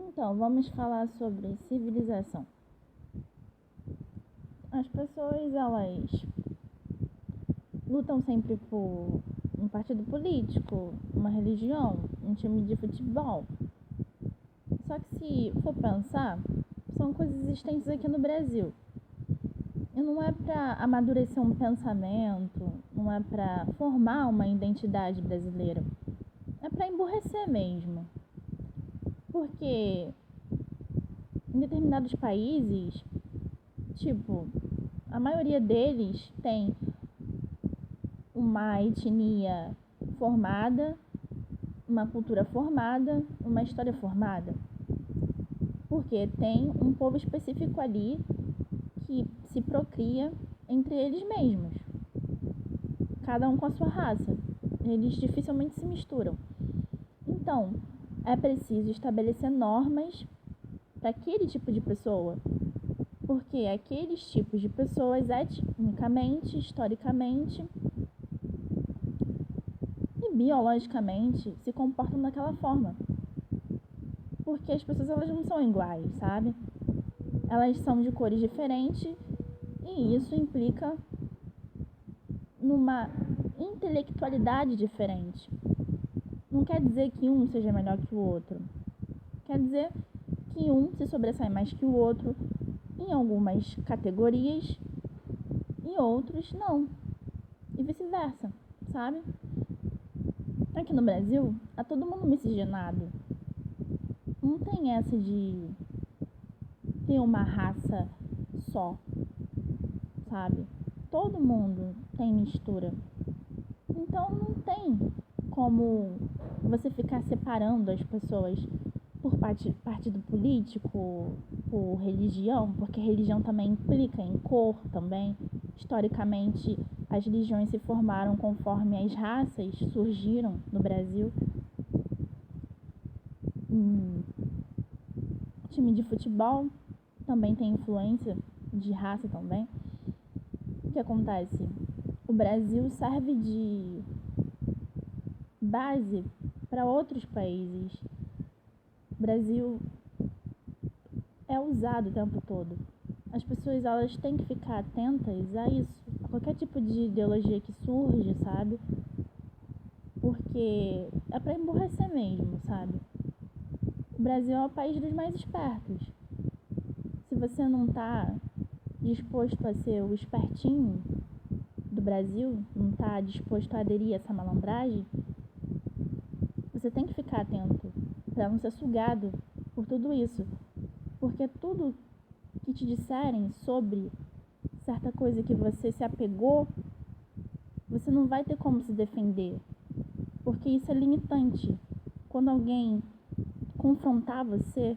Então, vamos falar sobre civilização. As pessoas, elas lutam sempre por um partido político, uma religião, um time de futebol. Só que se for pensar, são coisas existentes aqui no Brasil. E não é para amadurecer um pensamento, não é para formar uma identidade brasileira. É para emburrecer mesmo. Porque em determinados países, tipo, a maioria deles tem uma etnia formada, uma cultura formada, uma história formada. Porque tem um povo específico ali que se procria entre eles mesmos. Cada um com a sua raça. Eles dificilmente se misturam. Então, é preciso estabelecer normas para aquele tipo de pessoa. Porque aqueles tipos de pessoas, etnicamente, historicamente e biologicamente, se comportam daquela forma. Porque as pessoas, elas não são iguais, sabe? Elas são de cores diferentes e isso implica numa intelectualidade diferente. Não quer dizer que um seja melhor que o outro. Quer dizer que um se sobressai mais que o outro em algumas categorias e outros não. E vice-versa, sabe? Aqui no Brasil, é todo mundo miscigenado. Não tem essa de ter uma raça só, sabe? Todo mundo tem mistura. Então não tem como você ficar separando as pessoas por partido político, por religião, porque religião também implica em cor também. Historicamente, as religiões se formaram conforme as raças surgiram no Brasil. Time de futebol também tem influência de raça também. O que acontece? O Brasil serve de base para outros países. O Brasil é usado o tempo todo. As pessoas, elas têm que ficar atentas a isso, a qualquer tipo de ideologia que surge, sabe? Porque é para emburrecer mesmo, sabe? O Brasil é o país dos mais espertos. Se você não tá disposto a ser o espertinho do Brasil, não tá disposto a aderir a essa malandragem, você tem que ficar atento para não ser sugado por tudo isso. Porque tudo que te disserem sobre certa coisa que você se apegou, você não vai ter como se defender. Porque isso é limitante. Quando alguém confrontar você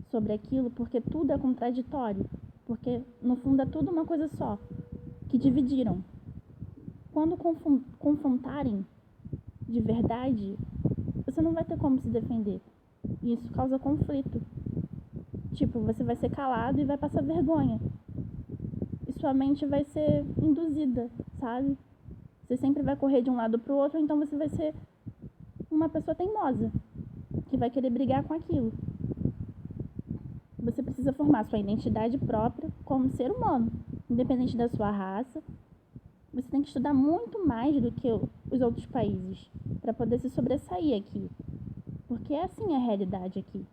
sobre aquilo, porque tudo é contraditório. Porque no fundo é tudo uma coisa só, que dividiram. Quando confrontarem de verdade, você não vai ter como se defender. E isso causa conflito. Tipo, você vai ser calado e vai passar vergonha. E sua mente vai ser induzida, sabe? Você sempre vai correr de um lado pro outro, então você vai ser uma pessoa teimosa, que vai querer brigar com aquilo. Você precisa formar sua identidade própria como ser humano, independente da sua raça. Você tem que estudar muito mais do que os outros países para poder se sobressair aqui. Porque é assim a realidade aqui.